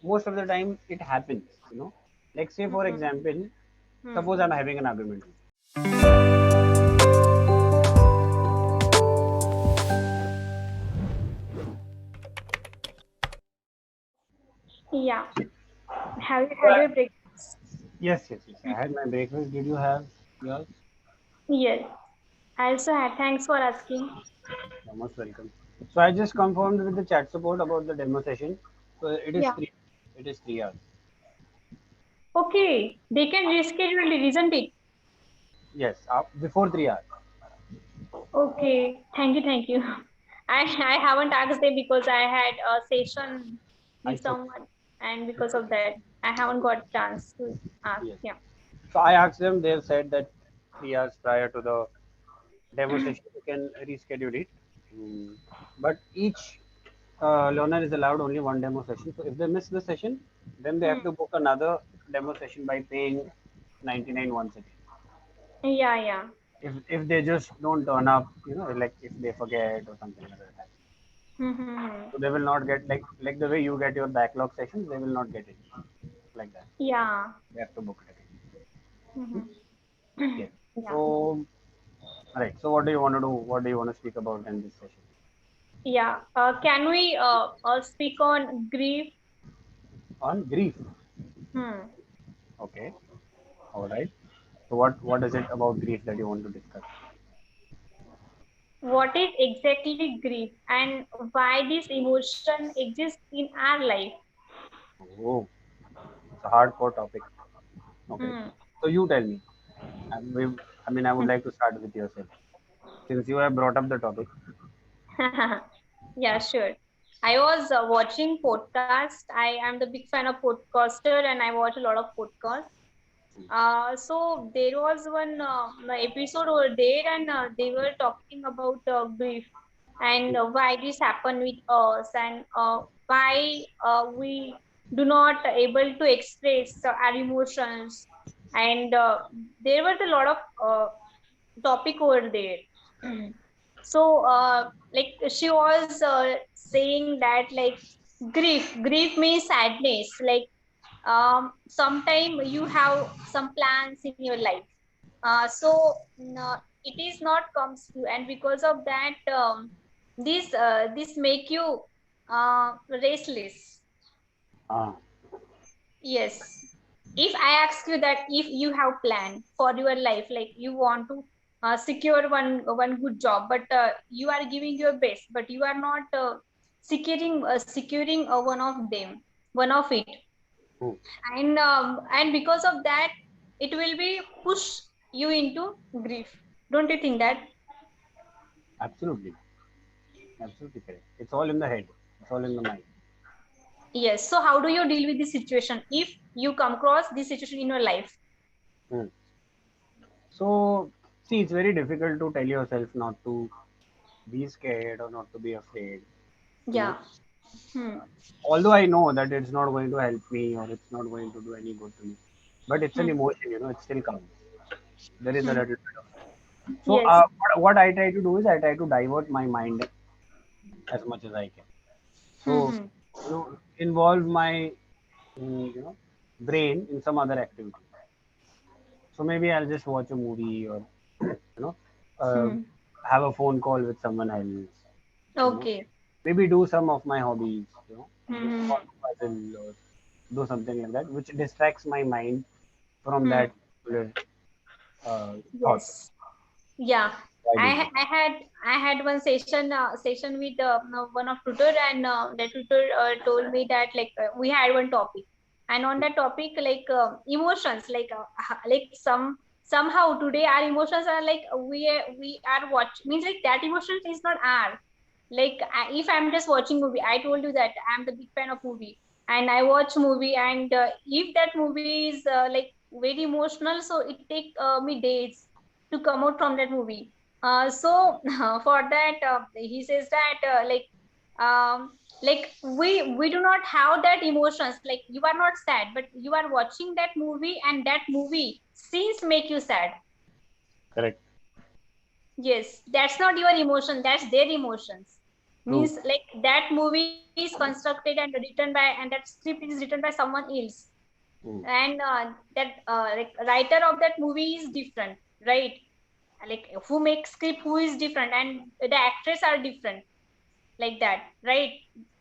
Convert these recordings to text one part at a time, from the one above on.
most of the time it happens, like say for Hmm. example, Hmm. suppose I'm having an argument. Yeah. Have you had your breakfast? Yes, I had my breakfast. Did you have yours? Yes. I also had. Thanks for asking. You're most welcome. So I just confirmed with the chat support about the demo session. So it is Yeah. 3 hours. Okay. They can reschedule it, isn't it? Yes, before 3 hours. Okay. Thank you. Thank you. I haven't asked them because I had a session with It's okay. someone, and because of that, I haven't got chance to ask. Yes. Yeah. So I asked them. They have said that 3 hours prior to the demo session, you can reschedule it. Mm. But each learner is allowed only one demo session. So if they miss the session, then they Hmm. have to book another demo session by paying 99 once again. Yeah. Yeah. If they just don't turn up, like if they forget or something like that. Hmm. So they will not get like the way you get your backlog sessions, they will not get it like that. Yeah. They have to book it again. Hmm. Yes. Yeah. So right. So what do you want to do? What do you want to speak about in this session? Yeah. Can we speak on grief? On grief. Hmm. Okay. All right. So what is it about grief that you want to discuss? What is exactly grief and why this emotion exists in our life? Oh, it's a hardcore topic. Okay. Hmm. So you tell me. I mean, I would like to start with yourself since you have brought up the topic. Yeah, sure. I was watching podcast. I am the big fan of podcaster and I watch a lot of podcasts. So there was one episode over there, and they were talking about grief and why this happened with us, and why we do not able to express our emotions, and there was a lot of topic over there. So like she was saying that like grief means sadness, like sometime you have some plans in your life, so no, it is not comes to you, and because of that this make you restless. Ah, Yes. If I ask you that if you have plan for your life, like you want to secure one good job, but you are giving your best, but you are not securing one of them, one of it, hmm, and because of that it will be push you into grief. Don't you think that? absolutely, absolutely correct. It's all in the head. It's all in the mind. Yes. So how do you deal with this situation if you come across this situation in your life? Hmm. So see, it's very difficult to tell yourself not to be scared or not to be afraid. You know, Yeah. Hmm. although I know that it's not going to help me or it's not going to do any good to me, but it's an Hmm. emotion. It still comes. There is a Hmm. little bit of it. So Yes. what I try to do is I try to divert my mind as much as I can. Hmm. So Hmm. involve my brain in some other activity. So maybe I'll just watch a movie or you know uh, Hmm. have a phone call with someone else. You know, Okay. maybe do some of my hobbies. Just Hmm. solve a puzzle or do something like that, which distracts my mind from Hmm. that particular thought. Yes. Yeah. I I do this. ha- I had I had one session with one of tutor, and the tutor told me that like we had one topic, and on that topic like emotions, like like somehow today our emotions are like we are watch means like that emotions is not our, like if I'm just watching movie, I told you that I'm the big fan of movie, and I watch movie, and if that movie is like very emotional, so it take me days to come out from that movie. So for that he says that like we do not have that emotions, like you are not sad, but you are watching that movie, and that movie scenes make you sad. Correct. Yes, that's not your emotion, that's their emotions. true. Means like that movie is constructed and written by, and that script is written by someone else, Mm, and that like writer of that movie is different, right? Like who makes script, who is different, and the actors are different, like that, right?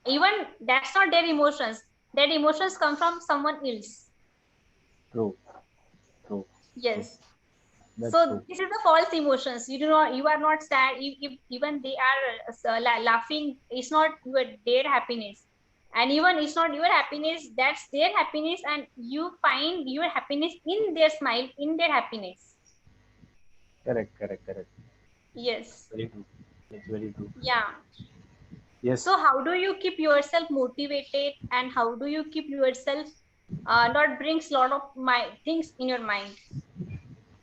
Even that's not their emotions, their emotions come from someone else. true, true, true. Yes. That's So true. this is the false emotions. You do not, you are not sad if even they are laughing, it's not your their happiness, and even it's not your happiness, that's their happiness, and you find your happiness in their smile, in their happiness. Correct, correct, correct. Yes. Very true. It's very true. Yeah. Yes. So how do you keep yourself motivated, and how do you keep yourself not brings lot of my things in your mind?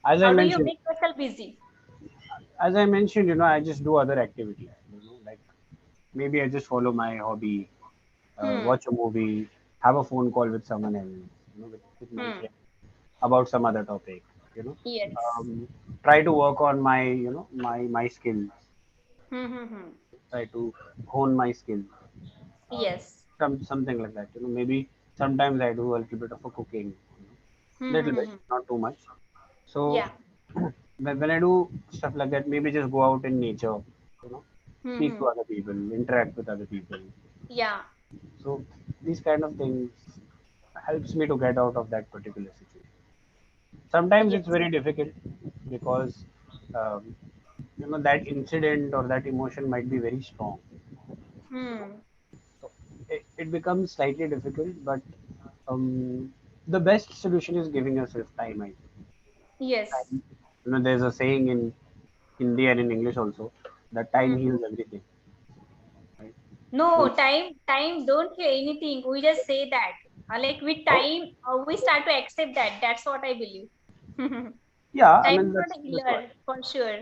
As I How do you mentioned, make yourself busy? I just do other activities. Like maybe I just follow my hobby, Hmm. watch a movie, have a phone call with someone else, with my Hmm. friend about some other topic. You know, Yes. um, Try to work on my skills. Hmm. Hmm. Hmm. Try to hone my skills. Uh, Yes. something like that. Maybe sometimes I do a little bit of a cooking. Hmm. Little Hmm. bit, Hmm. not too much. So Yeah. when I do stuff like that, maybe just go out in nature. You know, Hmm. Speak Hmm. to other people, interact with other people. Yeah. So these kind of things helps me to get out of that particular situation. Sometimes it's Yes. very difficult because um, that incident or that emotion might be very strong. Hmm. So it becomes slightly difficult, but um, the best solution is giving yourself time. I think. Yes. Time. There's a saying in Hindi and in English also that time Hmm. heals everything. Right? No, So time don't hear anything. We just say that. Like with oh time, we start to accept that. That's what I believe. yeah, I Time mean is not a that's what. healer for sure.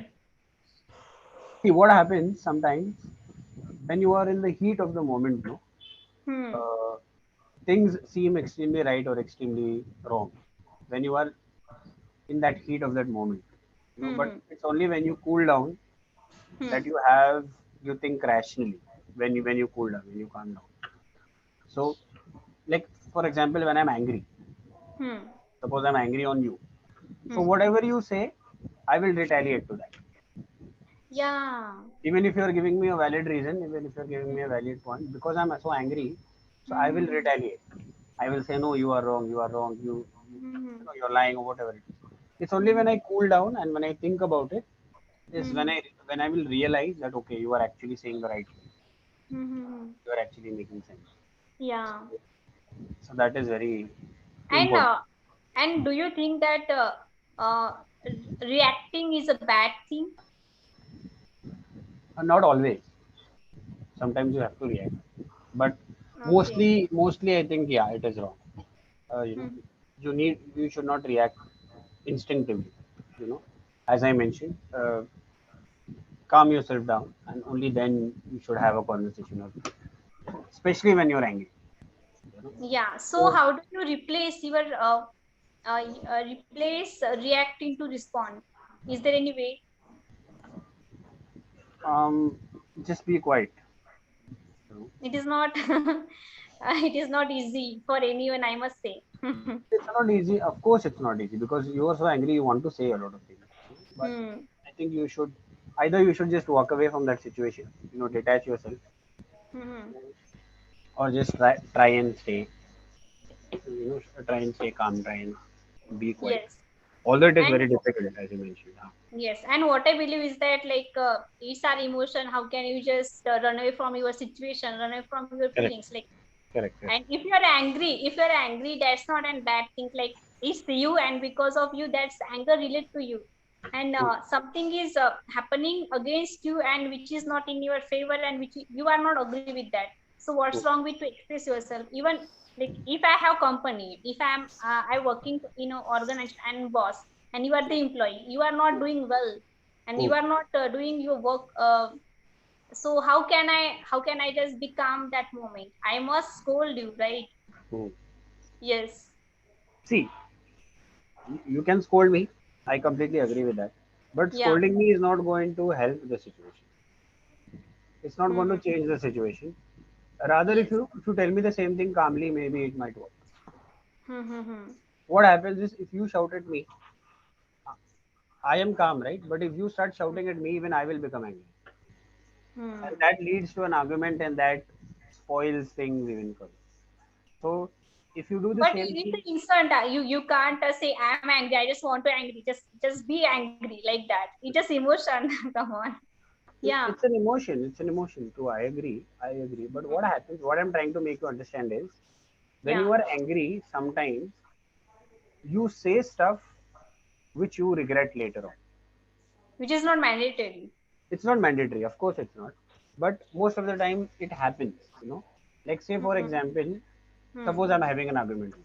See what happens sometimes when you are in the heat of the moment, no, Hmm. uh, things seem extremely right or extremely wrong when you are in that heat of that moment. But Hmm. it's only when you cool down Hmm. that you think rationally when you cool down, when you calm down. So, like for example, when I'm angry, Hmm. suppose I'm angry on you. So Hmm. whatever you say, I will retaliate to that. Yeah. Even if you are giving me a valid reason, even if you are giving me a valid point, because I'm so angry, so I will Hmm. retaliate. I will say, no, you are wrong, you are wrong, Hmm. you're lying or whatever it is. It's only when Hmm. I cool down and when I think about it is Hmm. when I will realize that okay, you are actually saying the right thing. Hmm. You are actually making sense. Yeah. So that is very And important. do you think that uh, reacting is a bad thing? Not always. Sometimes you have to react, but Okay. mostly I think yeah, it is wrong. Uh, you know, Hmm. you should not react instinctively. You know, as I mentioned, calm yourself down, and only then you should have a conversation, or especially when you're angry. You know? Yeah. So So how do you replace your replace reacting to respond? Is there any way? um, just be quiet. You know? It is not. It is not easy for anyone, I must say. It's not easy. Of course, it's not easy because you are so angry. You want to say a lot of things, but Hmm. I think you should just walk away from that situation. Detach yourself, Hmm. or just try and stay. Try and stay calm. Try and be quiet. Yes. Although it is And very difficult, as you mentioned. yes, and what I believe is that like it's our emotion. How can you just run away from your situation, run away from your Correct. feelings? Like, Correct. Correct. and if you're angry, that's not a bad thing. Like it's you, and because of you, that's anger relate to you. And True. something is happening against you, and which is not in your favor, and which you are not agree with that. So what's True. wrong with to express yourself? Even like if I have company, if I working in an organization and boss, and you are the employee, you are not doing well, and you True. are not doing your work. So how can I just be calm that moment? I must scold you, right? True. Yes. See, you can scold me. I completely agree with that. But Yeah. scolding me is not going to help the situation. It's not going to change the situation. Rather, Yes. if you tell me the same thing calmly, maybe it might work. Hmm. What happens is if you shout at me, I am calm, right? But if you start shouting at me, even I will become angry, and Hmm. that leads to an argument, and that spoils things even further. So, if you do the But same it's thing, an instant. You can't say I'm angry. I just want to angry. Just be angry like that. It's just emotion. Come on. Yeah. it's an emotion. It's an emotion too. I agree. I agree. But what happens? What I'm trying to make you understand is, when Yeah. you are angry, sometimes you say stuff which you regret later on. Which is not mandatory. It's not mandatory, of course it's not, but most of the time it happens, like say for Hmm. example, Hmm. suppose I'm having an argument with you,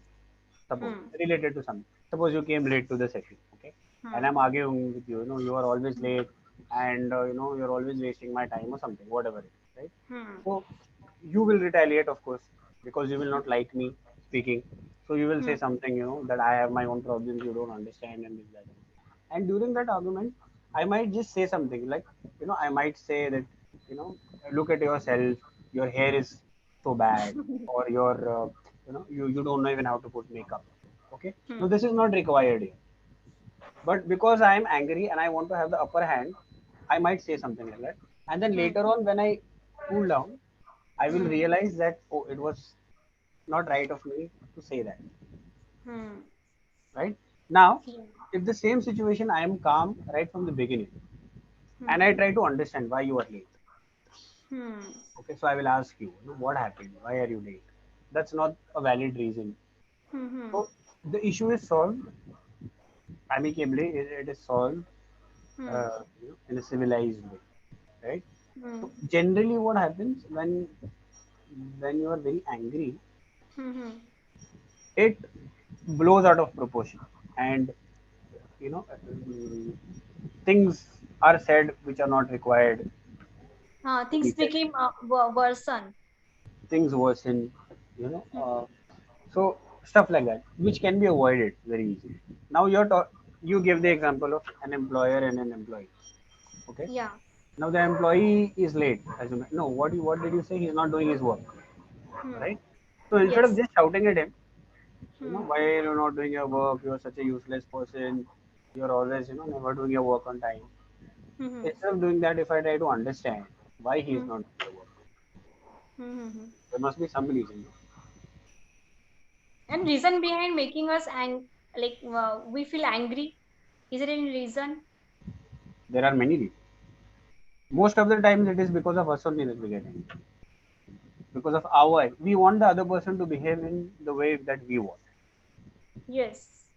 suppose Hmm. related to something. Suppose you came late to the session, okay, and I'm Hmm. arguing with you, you are always late, and you're always wasting my time or something, whatever it is, right? Hmm. So you will retaliate, of course, because you will not like me speaking. So you will say Hmm. something, that I have my own problems, you don't understand, and this, that. And during that argument, I might just say something like, I might say that, you know, look at yourself, your hair is so bad, or you don't know even how to put makeup. Okay. Now, Hmm. this is not required here. But because I am angry and I want to have the upper hand, I might say something like that. And then Hmm. later on, when I cool down, I will Hmm. realize that, oh, it was not right of me to say that. Hmm. Right? Now, Yeah. if the same situation, I am calm right from the beginning, and I Hmm. try to understand why you are late. Hmm. Okay, so I will ask you, what happened? Why are you late? That's not a valid reason. Hmm. Hmm. So the issue is solved amicably. It is solved Hmm. in a civilized way, right? Hmm. So generally, what happens when you are very angry, Hmm. Hmm. it blows out of proportion, and you know mm, things are said which are not required to be Things said. became worsen. Things worsen, you know. Hmm. So stuff like that, which can be avoided very easily. Now you give the example of an employer and an employee. Okay. Yeah. Now the employee is late. As you no, what did you say? He's not doing his work, Hmm. right? So instead of Yes. just shouting at him, Hmm. why you're not doing your work? You're such a useless person. You're always, never doing your work on time. Hmm. Hmm. Instead of doing that, if I try to understand why he is Hmm. not doing the work, Hmm. Hmm. there must be some reason. No? And reason behind making us like we feel angry. Is there any reason? There are many reasons. Most of the times, it is because of us only that we get angry. Because of our, we want the other person to behave in the way that we want. Yes.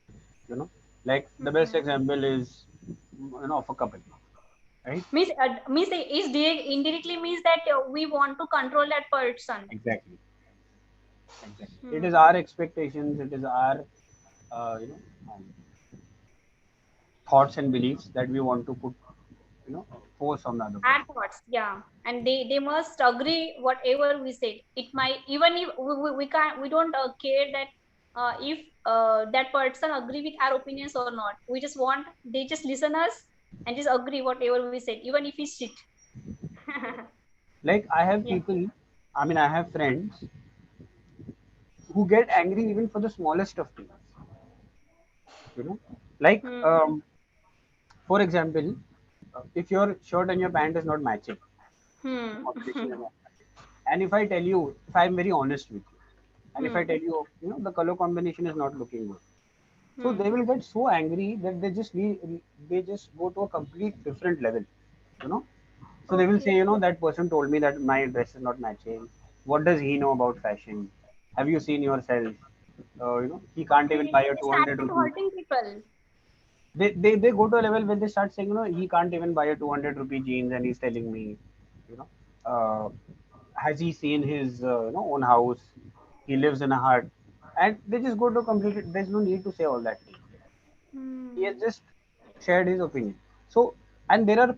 You know, like the best Hmm. example is, of a couple, right? Means is indirectly means that we want to control that person. Exactly, exactly. It is Hmm. our expectations. It is our, uh, you know, um, thoughts and beliefs that we want to put, force on the other Our person. thoughts, yeah, and they must agree whatever we said. It might even if we can't we don't care that if that person agree with our opinions or not. We just want they just listen us and just agree whatever we said, even if it's shit. Like I have Yeah. people, I mean, I have friends who get angry even for the smallest of things. You know, like Hmm. for example, if your shirt and your pant is not matching, the Hmm. combination is not matching. And if I tell you, if I'm very honest with you, and if I Hmm. tell you, the color combination is not looking good, so Hmm. they will get so angry that they just go to a complete different level, you know. So they will say, Okay. that person told me that my dress is not matching. What does he know about fashion? Have you seen yourself? He can't even Okay, buy a they 200 started rupee. hurting people. They go to a level when they start saying, he can't even buy a 200 rupee jeans, and he's telling me, you know, uh, has he seen his own house? He lives in a hut, and they just go to complete it. There's no need to say all that thing. He has Hmm. just shared his opinion. So, and there are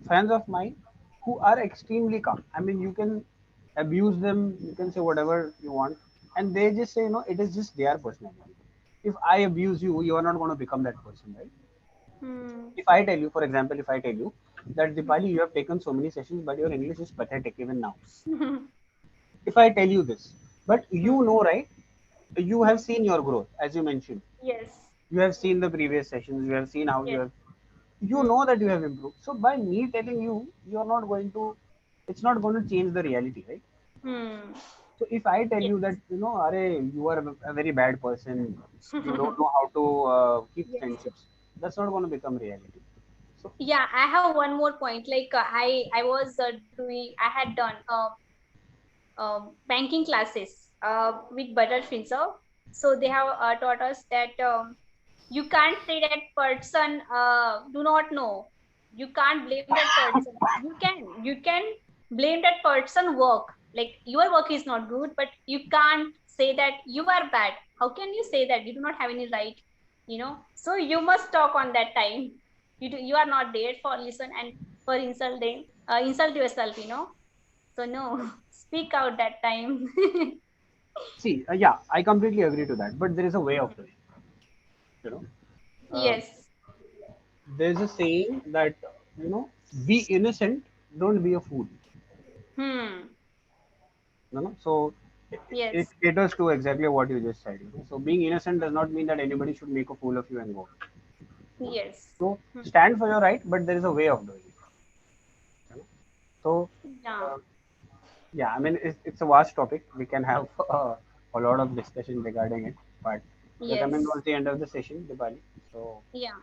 fans of mine who are extremely calm. I mean, you can abuse them, you can say whatever you want, and they just say, it is just their personality. If I abuse you, you are not going to become that person, right? Hmm. If I tell you, for example, if I tell you that Dipali, you have taken so many sessions, but your English is pathetic even now. Hmm. If I tell you this, but you Hmm. know, right? You have Hmm. seen your growth, as you mentioned. Yes. You have seen the previous sessions. You have seen how you Yes. have. You Hmm. know that you have improved. So by me telling you, you are not going to. It's not going to change the reality, right? Hmm. So if I tell Yes. you that Are you are a very bad person, you don't know how to keep Yes. friendships, that's not going to become reality. So Yeah, I have one more point. Like I was doing, I had done banking classes with Butterfield. So they have taught us that you can't say that person do not know. You can't blame that person. You can blame that person work. Like your work is not good, but you can't say that you are bad. How can you say that? You do not have any right, So you must talk on that time. You are not there for listen and for insult yourself. So no, speak out that time. see, yeah, I completely agree to that, but there is a way of doing it, you know uh, Yes. there's a saying that you know be innocent, don't be a fool. Hmm. So it Yes. caters to exactly what you just said. So being innocent does not mean that anybody should make a fool of you and go. you know. Yes. So Hmm. stand for your right, but there is a way of doing it. So Yeah. uh, yeah, I mean it's a vast topic. We can have a lot of discussion regarding it, but we're coming Yes. towards the end of the session, Dipali. So Yeah.